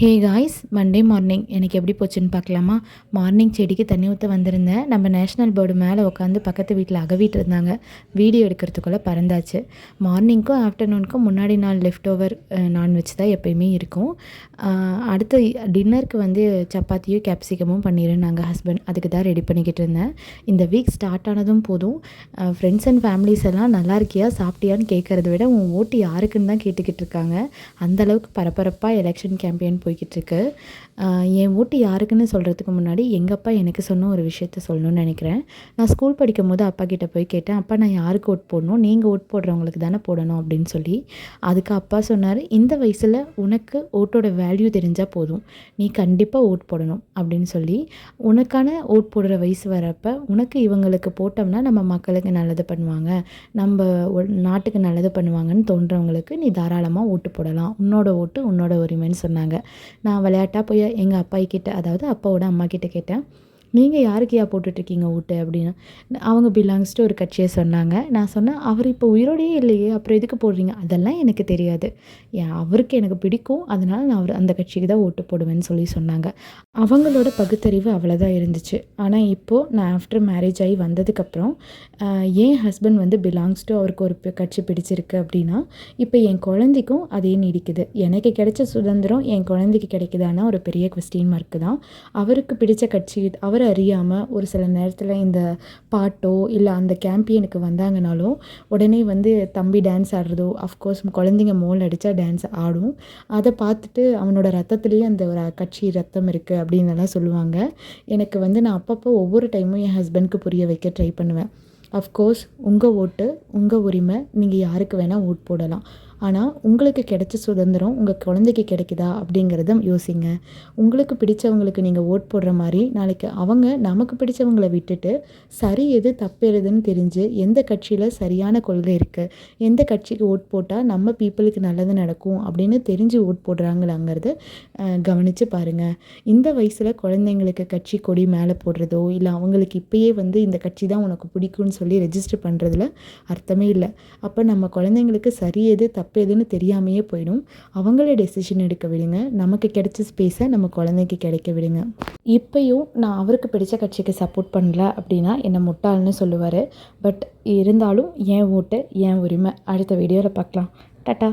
Hey guys, Monday morning எனக்கு எப்படி போச்சுன்னு பார்க்கலாமா? மார்னிங் செடிக்கு தண்ணி ஊற்ற வந்திருந்தேன். நம்ம நேஷ்னல் பேர்டு மேலே உட்காந்து பக்கத்து வீட்டில் அகவிட்டு இருந்தாங்க. வீடியோ எடுக்கிறதுக்குள்ளே பறந்தாச்சு. மார்னிங்க்கும் ஆஃப்டர்நூனுக்கும் முன்னாடி நாள் லெஃப்ட் ஓவர் நான்வெஜ் தான் எப்போயுமே இருக்கும். அடுத்து டின்னருக்கு வந்து சப்பாத்தியும் கேப்சிகமும் பண்ணியிருந்தாங்க ஹஸ்பண்ட். அதுக்கு தான் ரெடி பண்ணிக்கிட்டு இருந்தேன். இந்த வீக் ஸ்டார்ட் ஆனதும் போதும் ஃப்ரெண்ட்ஸ் அண்ட் ஃபேமிலிஸ் எல்லாம் நல்லா இருக்கியா, சாப்பிட்டியான்னு கேட்குறத விட உன் ஓட்டு யாருக்குன்னு தான் கேட்டுக்கிட்டு இருக்காங்க. அந்தளவுக்கு பரபரப்பாக எலெக்ஷன் கேம்பெயின் போய்கிட்டுருக்கு. என் ஓட்டு யாருக்குன்னு சொல்கிறதுக்கு முன்னாடி எங்கள் அப்பா எனக்கு சொன்ன ஒரு விஷயத்த சொல்லணும்னு நினைக்கிறேன். நான் ஸ்கூல் படிக்கும் போது அப்பா கிட்டே போய் கேட்டேன், அப்பா நான் யாருக்கு ஓட் போடணும், நீங்கள் ஓட் போடுறவங்களுக்கு தானே போடணும் அப்படின்னு சொல்லி. அதுக்கு அப்பா சொன்னார், இந்த வயசில் உனக்கு ஓட்டோட வேல்யூ தெரிஞ்சால் போதும், நீ கண்டிப்பாக ஓட் போடணும் அப்படின்னு சொல்லி. உனக்கான ஓட் போடுற வயசு வரப்போ உனக்கு இவங்களுக்கு போட்டோம்னா நம்ம மக்களுக்கு நல்லது பண்ணுவாங்க, நம்ம நாட்டுக்கு நல்லது பண்ணுவாங்கன்னு தோன்றவங்களுக்கு நீ தாராளமாக ஓட்டு போடலாம், உன்னோட ஓட்டு உன்னோட உரிமைன்னு சொன்னாங்க. நான் விளையாட்டாக போய் எங்கள் அப்பா கிட்ட, அதாவது அப்பாவோட அம்மா கிட்ட கேட்டேன், நீங்கள் யாருக்கு போட்டுட்ருக்கீங்க ஓட்டு அப்படின்னு. அவங்க பிலாங்ஸ் டு ஒரு கட்சியை சொன்னாங்க. நான் சொன்னேன், அவர் இப்போ உயிரோடையே இல்லையே, அப்புறம் எதுக்கு போடுறீங்க? அதெல்லாம் எனக்கு தெரியாது, அவருக்கு எனக்கு பிடிக்கும், அதனால் நான் அந்த கட்சிக்கு தான் ஓட்டு போடுவேன்னு சொல்லி சொன்னாங்க. அவங்களோட பகுத்தறிவு அவ்வளோதான் இருந்துச்சு. ஆனால் இப்போது நான் ஆஃப்டர் மேரேஜ் ஆகி வந்ததுக்கப்புறம் என் ஹஸ்பண்ட் வந்து பிலாங்ஸ் டு அவருக்கு ஒரு கட்சி பிடிச்சிருக்கு அப்படின்னா இப்போ என் குழந்தைக்கும் அதே நீடிக்குது. எனக்கு கிடைச்ச சுதந்திரம் என் குழந்தைக்கு கிடைக்குதானா ஒரு பெரிய கொஸ்டின் மார்க்கு தான். அவருக்கு பிடிச்ச கட்சி அவர் அறியாமல் ஒரு சில நேரத்தில் இந்த பாட்டோ இல்லை அந்த கேம்பெயினுக்கு வந்தாங்கனாலும் உடனே வந்து தம்பி டான்ஸ் ஆடுறதோ, அஃப்கோர்ஸ் குழந்தைங்க மோல் அடித்தா டான்ஸ் ஆடும், அதை பார்த்துட்டு அவனோட ரத்தத்துலேயே அந்த ஒரு கட்சி ரத்தம் இருக்குது அப்படின்னெல்லாம் சொல்லுவாங்க. எனக்கு வந்து நான் அப்பப்போ ஒவ்வொரு டைமும் என் ஹஸ்பண்ட்க்கு புரிய வைக்க ட்ரை பண்ணுவேன். அஃப்கோர்ஸ் உங்கள் ஓட்டு உங்கள் உரிமை, நீங்கள் யாருக்கு வேணால் ஓட் போடலாம். ஆனால் உங்களுக்கு கிடைச்ச சுதந்திரம் உங்கள் குழந்தைக்கு கிடைக்குதா அப்படிங்கிறத யோசிங்க. உங்களுக்கு பிடிச்சவங்களுக்கு நீங்கள் ஓட் போடுற மாதிரி நாளைக்கு அவங்க நமக்கு பிடிச்சவங்களை விட்டுட்டு சரி எது தப்பு எதுன்னு தெரிஞ்சு எந்த கட்சியில் சரியான கொள்கை இருக்குது, எந்த கட்சிக்கு ஓட் போட்டால் நம்ம பீப்புளுக்கு நல்லது நடக்கும் அப்படின்னு தெரிஞ்சு ஓட் போடுறாங்களாங்கிறது கவனித்து பாருங்கள். இந்த வயசில் குழந்தைங்களுக்கு கட்சி கொடி மேலே போடுறதோ இல்லை அவங்களுக்கு இப்போயே வந்து இந்த கட்சி தான் உனக்கு பிடிக்கும்னு சொல்லி ரெஜிஸ்டர் பண்ணுறதுல அர்த்தமே இல்லை. அப்போ நம்ம குழந்தைங்களுக்கு சரி எது தப்பு எதுன்னு தெரியாமையே போயிடும். அவங்களே டெசிஷன் எடுக்க விடுங்க. நமக்கு கிடைச்ச ஸ்பேஸை நம்ம குழந்தைக்கு கிடைக்க விடுங்க. இப்போயும் நான் அவருக்கு பிடிச்ச கட்சிக்கு சப்போர்ட் பண்ணல அப்படின்னா என்னை முட்டாள்னு சொல்லுவார். பட் இருந்தாலும் என் ஓட்டு என் உரிமை. அடுத்த வீடியோவில் பார்க்கலாம். டாட்டா.